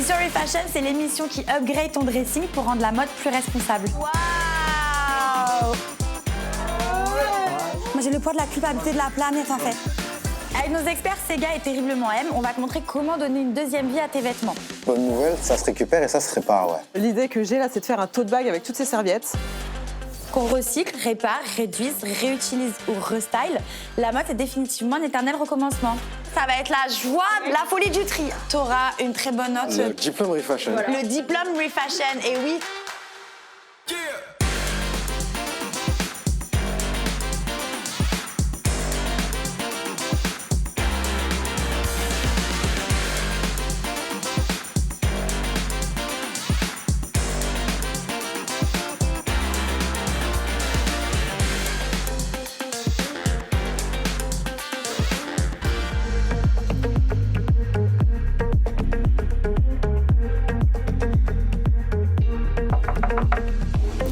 Mission Refashion, c'est l'émission qui upgrade ton dressing pour rendre la mode plus responsable. Waouh! Moi, j'ai le poids de la culpabilité de la planète, en fait. Avec nos experts Sega et Terriblement M, on va te montrer comment donner une deuxième vie à tes vêtements. Bonne nouvelle, ça se récupère et ça se répare, ouais. L'idée que j'ai là, c'est de faire un tote bag avec toutes ces serviettes. Qu'on recycle, répare, réduise, réutilise ou restyle, la mode est définitivement un éternel recommencement. Ça va être la joie, la folie du tri. T'auras une très bonne note. Le diplôme Refashion. Voilà. Le diplôme Refashion, et oui.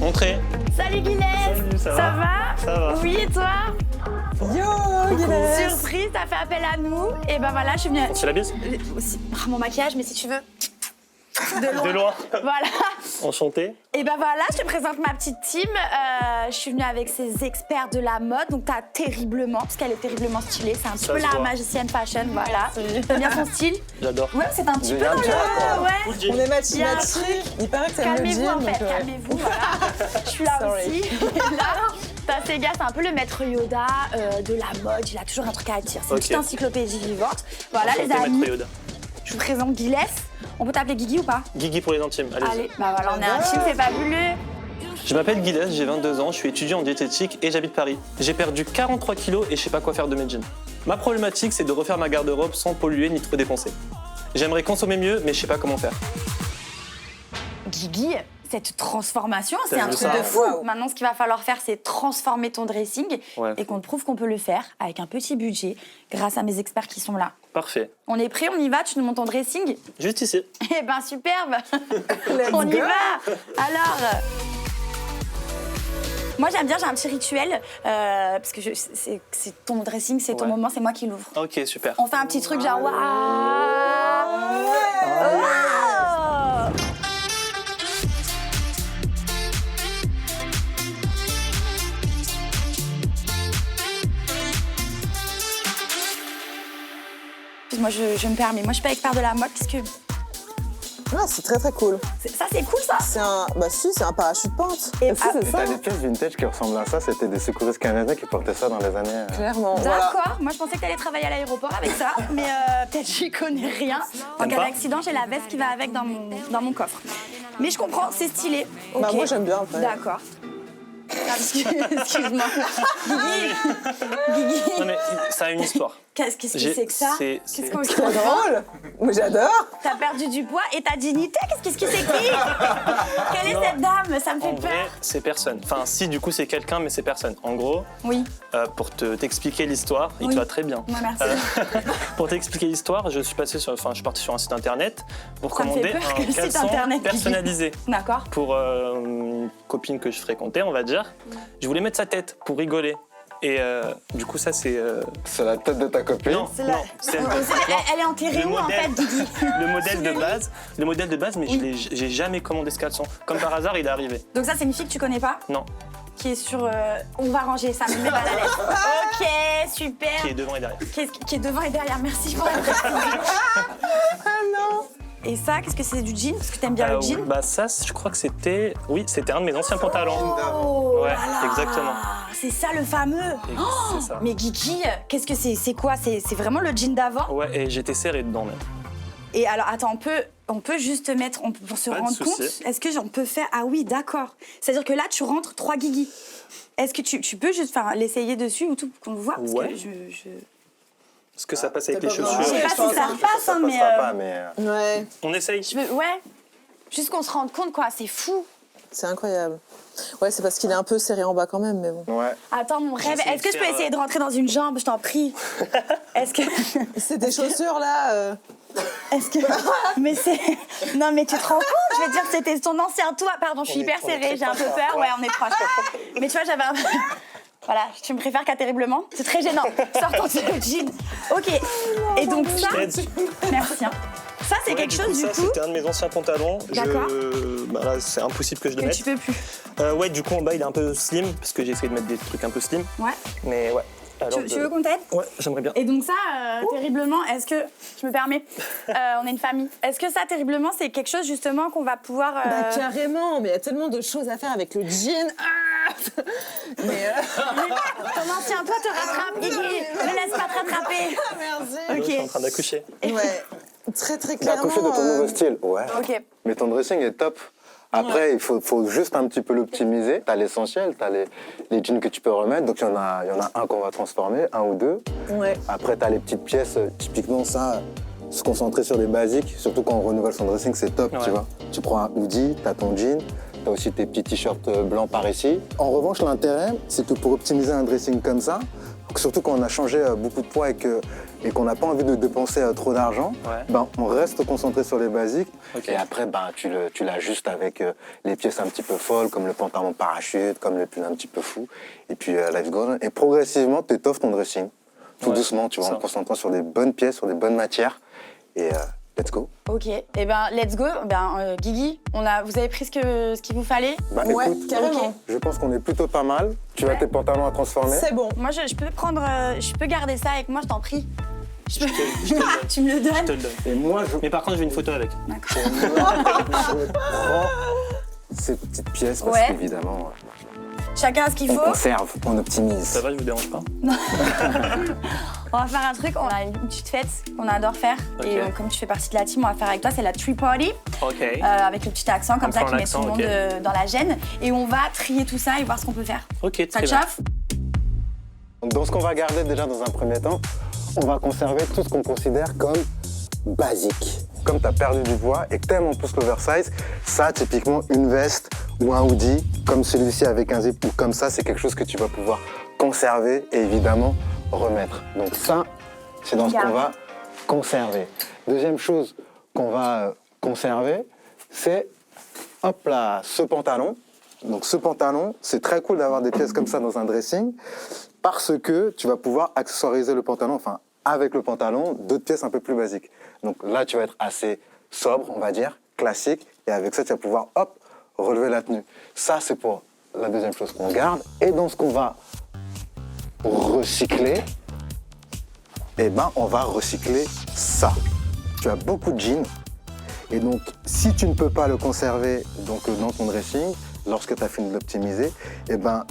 Entrez. Salut Guilès. Salut, ça va? Ça va. Oui, et toi? Yo, Guilès. Surprise, t'as fait appel à nous. Et ben voilà, je suis venue... C'est la bise? Mon maquillage, mais si tu veux... De loin. Voilà. Enchanté. Et ben voilà, je te présente ma petite team. Je suis venue avec ces experts de la mode. Donc t'as Terriblement, parce qu'elle est terriblement stylée. C'est un petit Ça peu se la voit. magicienne fashion, voilà. T'aimes bien son style? J'adore. Ouais, c'est un petit peu dans le... Ouais. On est matchmatique. Il y a un truc. Il paraît que t'aimes le Calmez-vous jean. en fait, donc, calmez-vous, voilà. Je suis là Sorry. aussi. Et là, t'as Sega, c'est un peu le maître Yoda de la mode. Il a toujours un truc à dire. C'est une Ok. petite encyclopédie vivante. Voilà, les Enchanté, amis. Maître Yoda. Je vous présente Guilès. On peut t'appeler Guigui ou pas? Guigui pour les intimes, allez-y. Allez, bah voilà, on est un team, c'est fabuleux. Je m'appelle Guilès, j'ai 22 ans, je suis étudiant en diététique et j'habite Paris. J'ai perdu 43 kilos et je sais pas quoi faire de mes jeans. Ma problématique, c'est de refaire ma garde-robe sans polluer ni trop dépenser. J'aimerais consommer mieux, mais je sais pas comment faire. Guigui, cette transformation, c'est T'as un vu truc ça? de fou. Waouh. Maintenant, ce qu'il va falloir faire, c'est transformer ton dressing Ouais. et qu'on te prouve qu'on peut le faire avec un petit budget grâce à mes experts qui sont là. Parfait. On est prêt, on y va, tu nous montres ton dressing? Juste ici. Eh ben superbe. Let's On y go. va. Alors, moi j'aime bien, j'ai un petit rituel parce que c'est ton dressing, c'est ton Ouais. moment, c'est moi qui l'ouvre. Ok, super. On fait un petit truc genre waouh. Waouh. Moi je me permets, moi je suis pas expert de la mode parce que Ah, c'est très très cool. ça c'est cool ça. C'est un, bah si, c'est un parachute pente. Et- Si, c'est ça. T'as des pièces vintage qui ressemblent à ça, c'était des secouristes canadiens qui portaient ça dans les années... Clairement. Voilà. D'accord, moi je pensais que t'allais travailler à l'aéroport avec ça, mais peut-être j'y connais rien. En T'aimes cas pas d'accident, j'ai la veste qui va avec dans mon coffre. Mais je comprends, c'est stylé. Bah Ok. moi j'aime bien après. D'accord. Ah, excuse-moi. Guigui, Non mais ça a une histoire. qu'est-ce que J'ai- c'est que ça? c'est- Qu'est-ce c'est- qu'on C'est drôle. Mais j'adore. T'as perdu du poids et ta dignité? Qu'est-ce que c'est qui? Quelle est Non. cette dame? Ça me fait En peur. vrai, c'est personne. Enfin, si, du coup, c'est quelqu'un, mais c'est personne. En gros, Oui, pour t'expliquer l'histoire, il Oui. te va très bien. moi merci. Pour t'expliquer l'histoire, je suis parti sur un site internet pour Ça me fait commander peur que un le site caleçon internet, personnalisé D'accord. pour une copine que je fréquentais, on va dire. Je voulais mettre sa tête pour rigoler. Et du coup, ça, c'est... C'est la tête de ta copine. Non, C'est la- non, c'est Elle est enterrée Le où en modèle. fait, Guigui? le modèle de base, mais j'ai jamais commandé ce caleçon. Comme par hasard, il est arrivé. Donc ça, c'est une fille que tu connais pas? Non, Qui est sur... On va ranger, ça me met mal à l'aise. Ok, super. qui est devant et derrière. Qui est devant et derrière, merci pour la précision. Ah non. Et ça, qu'est-ce que c'est du jean? Parce que t'aimes bien le jean? Bah ça, je crois que c'était... Oui, c'était un de mes anciens pantalons. Oh Ouais, là là. exactement. C'est ça le fameux. Et c'est ça. Mais Guigui, qu'est-ce que c'est? C'est quoi? C'est vraiment le jean d'avant? Ouais, et j'étais serré dedans même. Et alors, attends, on peut juste mettre, pour se Pas de rendre souci. compte, est-ce que on peut faire... Ah oui, d'accord. C'est-à-dire que là, tu rentres 3 Guigui. Est-ce que tu peux juste l'essayer dessus ou tout pour qu'on le voit? Parce Ouais. que Est-ce que ça passe avec T'as les pas chaussures? Je sais pas si ça repasse, hein, mais... passera pas, mais... Ouais, On essaye. Ouais. Juste qu'on se rende compte, quoi. C'est fou. c'est incroyable. Ouais, c'est parce qu'il est un peu serré en bas quand même, mais bon. Ouais. Attends, mon rêve. J'essaie Est-ce que de je peux faire, essayer de rentrer dans une jambe? Je t'en prie. Est-ce que... C'est des chaussures là. Est-ce que... Mais c'est... Non, mais tu te rends compte? Je veux dire, c'était ton ancien toi. Pardon, je suis hyper On est serrée, très j'ai un peu proches, peur. Ouais, on est proches. Mais tu vois, j'avais un... Voilà, tu me préfères qu'à Terriblement. C'est très gênant. Sortons de ce jean. Ok. Et donc ça... t'aide. Merci. Hein. ça, c'est quelque chose du ça, coup. c'était un de mes anciens pantalons. D'accord. Bah là, c'est impossible que je le Que mette. tu peux plus. Ouais, du coup, en bas, il est un peu slim parce que j'ai essayé de mettre des trucs un peu slim. Ouais. Mais ouais. Alors, Tu veux qu'on t'aide? Ouais, j'aimerais bien. Et donc ça, terriblement, est-ce que, je me permets, on est une famille, est-ce que ça, terriblement, c'est quelque chose justement qu'on va pouvoir... Bah carrément, mais il y a tellement de choses à faire avec le jean. Ah mais Ton ancien toi te rattrape, Guigui, ne laisse pas te rattraper. merci. Je suis en train d'accoucher. Ouais, très très T'as clairement. accouché de ton nouveau style. Ouais. Ok. Mais ton dressing est top. Après, il faut juste un petit peu l'optimiser. T'as l'essentiel, t'as les jeans que tu peux remettre. Donc, il y en a un qu'on va transformer, un ou deux. Ouais. Après, t'as les petites pièces. Typiquement, ça, se concentrer sur les basiques. Surtout quand on renouvelle son dressing, c'est top, Ouais. tu vois. Tu prends un hoodie, t'as ton jean. T'as aussi tes petits t-shirts blancs par ici. En revanche, l'intérêt, c'est que pour optimiser un dressing comme ça, surtout quand on a changé beaucoup de poids et qu'on n'a pas envie de dépenser trop d'argent, Ouais. ben, on reste concentré sur les basiques. Ok. Et après, ben, tu l'ajustes avec les pièces un petit peu folles, comme le pantalon parachute, comme le pull un petit peu fou. Et puis, let's go. Et progressivement, tu étoffes ton dressing. Tout Ouais, doucement, tu vois, ça. en te concentrant sur des bonnes pièces, sur des bonnes matières. Et let's go. Ok, et ben let's go. Guigui, vous avez pris ce qu'il vous fallait. Bah, Ouais, écoute, carrément. je pense qu'on est plutôt pas mal. Tu as Ouais. tes pantalons à transformer. C'est bon. Moi, je peux prendre, je peux garder ça avec moi, je t'en prie. Je te le donne. Tu me le Je te donnes. le donne. Et moi, je Mais par contre, je veux une photo avec. prends ces petites pièces parce Ouais. qu'évidemment, Chacun a ce qu'il on faut. conserve, on optimise. Ça va, je vous dérange pas? On va faire un truc, on a une petite fête qu'on adore faire. Ok. Et comme tu fais partie de la team, on va faire avec toi, c'est la tree party. Ok. Avec le petit accent comme ça Encore qui met tout l'accent, le monde ok. dans la gêne. Et on va trier tout ça et voir ce qu'on peut faire. Ok, Ça très te bien. chauffe? Donc, dans ce qu'on va garder déjà dans un premier temps, on va conserver tout ce qu'on considère comme basique. Comme tu as perdu du poids et que tu aimes en plus l'oversize, ça, typiquement, une veste ou un hoodie, comme celui-ci avec un zip ou comme ça, c'est quelque chose que tu vas pouvoir conserver et évidemment remettre. Donc ça, c'est dans ce qu'on va conserver. Deuxième chose qu'on va conserver, c'est, hop là, ce pantalon. Donc ce pantalon, c'est très cool d'avoir des pièces comme ça dans un dressing parce que tu vas pouvoir accessoiriser le pantalon, enfin avec le pantalon, d'autres pièces un peu plus basiques. Donc là, tu vas être assez sobre, on va dire, classique, et avec ça, tu vas pouvoir, hop, relever la tenue. Ça, c'est pour la deuxième chose qu'on garde. Et dans ce qu'on va recycler, eh ben, on va recycler ça. Tu as beaucoup de jeans, et donc, si tu ne peux pas le conserver donc, dans ton dressing, lorsque tu as fini de l'optimiser, eh ben,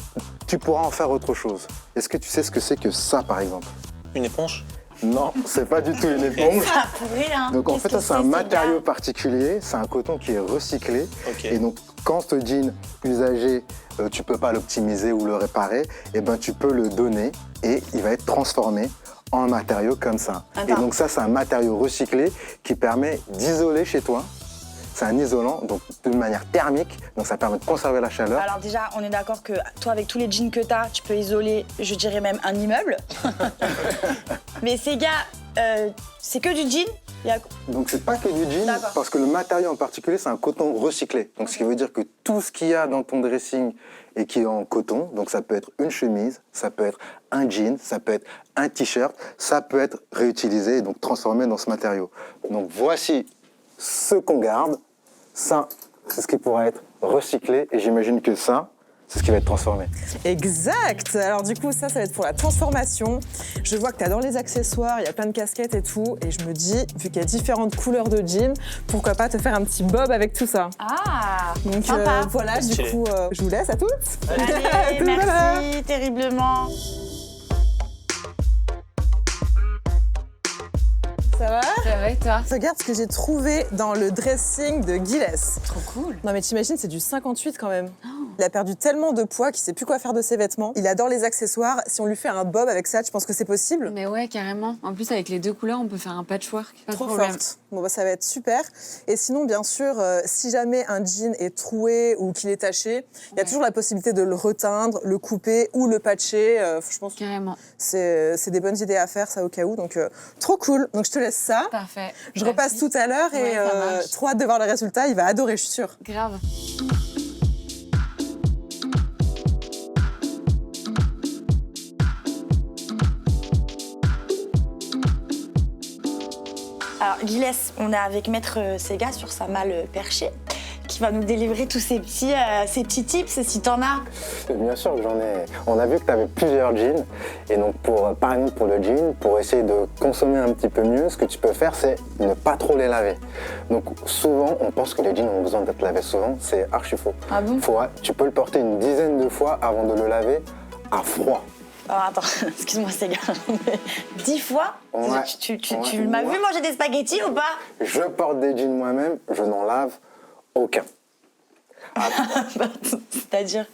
tu pourras en faire autre chose. Est-ce que tu sais ce que c'est que ça, par exemple? Une éponge? Non, c'est pas du tout une éponge. Ça pourrait, hein. Donc en Qu'est-ce fait, ça que c'est un ces matériau gars particulier, c'est un coton qui est recyclé. Ok. Et donc quand ce jean usagé, tu peux pas l'optimiser ou le réparer, et ben tu peux le donner et il va être transformé en matériau comme ça. Attends. Et donc ça, c'est un matériau recyclé qui permet d'isoler chez toi. C'est un isolant, donc de manière thermique, donc ça permet de conserver la chaleur. Alors déjà, on est d'accord que toi, avec tous les jeans que t'as, tu peux isoler, je dirais même un immeuble. Mais ces gars, c'est que du jean. Donc c'est pas que du jean, D'accord. parce que le matériau en particulier, c'est un coton recyclé. Donc ce qui veut dire que tout ce qu'il y a dans ton dressing et qui est en coton, donc ça peut être une chemise, ça peut être un jean, ça peut être un t-shirt, ça peut être réutilisé et donc transformé dans ce matériau. Donc voici ce qu'on garde. Ça, c'est ce qui pourra être recyclé et j'imagine que ça, c'est ce qui va être transformé. Exact. Alors du coup, ça va être pour la transformation. Je vois que tu adores les accessoires, il y a plein de casquettes et tout. Et je me dis, vu qu'il y a différentes couleurs de jeans, pourquoi pas te faire un petit bob avec tout ça. Ah, Donc sympa. voilà, du Stylé. coup, je vous laisse à toutes. Allez, Tout voilà. merci terriblement. Ça va? Ça va et toi? Regarde ce que j'ai trouvé dans le dressing de Gilles. Trop cool. Non mais t'imagines, c'est du 58 quand même. Il a perdu tellement de poids qu'il sait plus quoi faire de ses vêtements. Il adore les accessoires. Si on lui fait un bob avec ça, tu penses que c'est possible? Mais ouais, carrément. En plus, avec les deux couleurs, on peut faire un patchwork. Pas de Trop problème. forte. Bon, bah, ça va être super. Et sinon, bien sûr, si jamais un jean est troué ou qu'il est taché, il y a toujours la possibilité de le reteindre, le couper ou le patcher. Je pense que Carrément. c'est des bonnes idées à faire, ça, au cas où. Donc, trop cool. Donc, je te laisse ça. Parfait. Je Merci. repasse tout à l'heure et Ouais, ça marche. trop hâte de voir le résultat. Il va adorer, je suis sûre. Grave. Alors, Guilès, on est avec Maître Sega sur sa malle perchée, qui va nous délivrer tous ces petits tips, si t'en as. Bien sûr que j'en ai. On a vu que tu avais plusieurs jeans. Et donc, par exemple, pour le jean, pour essayer de consommer un petit peu mieux, ce que tu peux faire, c'est ne pas trop les laver. Donc, souvent, on pense que les jeans ont besoin d'être lavés souvent. C'est archi faux. Ah bon? Tu peux le porter une dizaine de fois avant de le laver à froid. Alors, attends, excuse-moi, Sega. 10 fois? Ouais. Tu Ouais. m'as vu manger des spaghettis ou pas? Je porte des jeans moi-même, je n'en lave aucun. C'est-à-dire?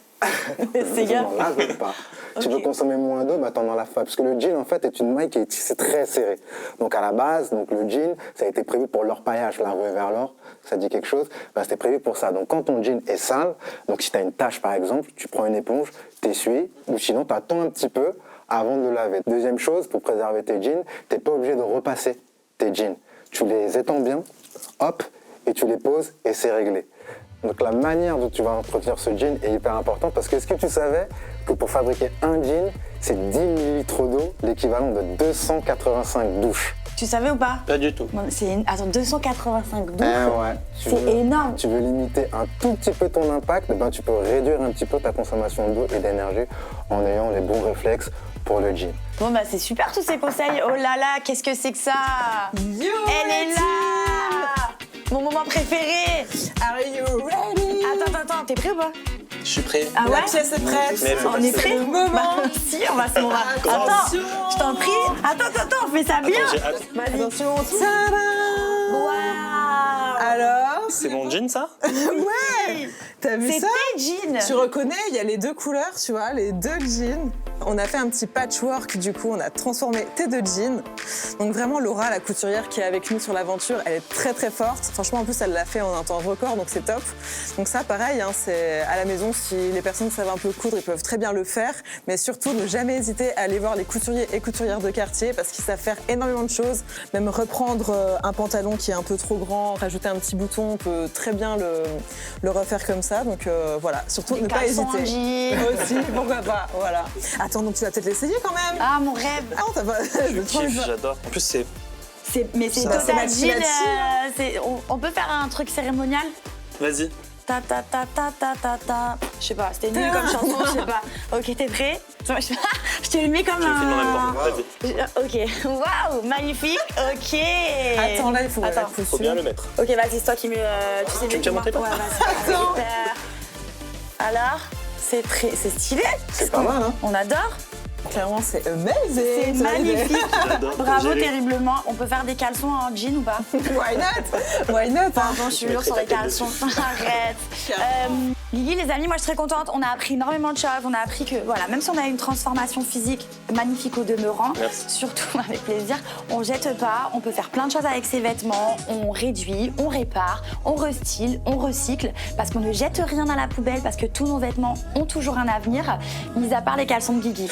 Je Sega. n'en lave pas. Tu Ok. veux consommer moins d'eau, bah t'en enlèves pas. Parce que le jean, en fait, est une maille qui est tissée très serrée. Donc à la base, donc le jean, ça a été prévu pour l'orpaillage, la rue vers l'or. Ça dit quelque chose? Bah, c'était prévu pour ça. Donc quand ton jean est sale, donc si tu as une tache par exemple, tu prends une éponge, t'essuies, ou sinon tu attends un petit peu avant de le laver. Deuxième chose, pour préserver tes jeans, t'es pas obligé de repasser tes jeans. Tu les étends bien, hop, et tu les poses et c'est réglé. Donc la manière dont tu vas entretenir ce jean est hyper importante parce que est-ce que tu savais que pour fabriquer un jean, c'est 10 ml d'eau, l'équivalent de 285 douches. Tu savais ou pas? Pas du tout. Attends, 285 douches? Ouais. C'est énorme. Tu veux limiter un tout petit peu ton impact, ben tu peux réduire un petit peu ta consommation d'eau et d'énergie en ayant les bons réflexes pour le jean. Bon bah c'est super tous ces conseils. Oh là là, qu'est-ce que c'est que ça? Yo, Elle est là! Mon moment préféré! Are you ready? Attends, t'es prêt ou pas? Je suis prêt. Ah La ouais? pièce est prête. Mais On est prêt? C'est le moment. Bah, si, on va se mourir. Attends, Attention. je t'en prie. Attends, on fait ça bien. J'ai hâte. Vas-y. Attention, tada! Waouh! Alors, C'est mon jean, ça? ouais, t'as vu C'est ça? tes jeans. Tu reconnais, il y a les deux couleurs, tu vois, les deux jeans. On a fait un petit patchwork, du coup, on a transformé tes deux jeans. Donc vraiment, Laura, la couturière qui est avec nous sur l'aventure, elle est très très forte. Franchement, en plus, elle l'a fait en un temps record, donc c'est top. Donc ça, pareil, hein, c'est à la maison, si les personnes savent un peu coudre, ils peuvent très bien le faire. Mais surtout, ne jamais hésiter à aller voir les couturiers et couturières de quartier parce qu'ils savent faire énormément de choses. Même reprendre un pantalon qui est un peu trop grand, rajouter un petit bouton, on peut très bien le refaire comme ça. Donc voilà, surtout Des ne pas caleçons en hésiter. jean. Aussi, pourquoi pas, voilà. Attends, donc tu vas peut-être l'essayer quand même. Ah, mon rêve. Ah non, t'as pas... Je kiffe, j'adore. En plus, c'est Mais c'est Ça, total c'est Maxi jean. Maxi, On peut faire un truc cérémonial? Vas-y. Ta ta ta ta ta ta ta. Je sais pas, c'était nul comme chanson, je sais pas. Ok, t'es prêt? Je te le mets comme Je le un... filme en même temps. Vas-y. Ok, waouh, magnifique, ok. Attends, là, il faut Attends. la couture. Faut bien le mettre. Ok, vas-y, c'est toi qui me... Tu sais Tu me tiens mon téléphone? Ouais, vas-y. Attends. Super. Alors, c'est stylé. C'est pas mal, hein? On adore. Clairement, c'est amazing. C'est magnifique. J'adore. Bravo J'ai- terriblement. On peut faire des caleçons en jean ou pas? Why not? Why not? Pardon, je suis lourde sur les mettrai ta tête caleçons. Arrête. Guigui, les amis, moi je suis très contente. On a appris énormément de choses. On a appris que, voilà, même si on a une transformation physique magnifique au demeurant, Merci. surtout avec plaisir, on jette pas. On peut faire plein de choses avec ses vêtements. On réduit, on répare, on restyle, on recycle. Parce qu'on ne jette rien à la poubelle, parce que tous nos vêtements ont toujours un avenir, mis à part les caleçons de Guigui.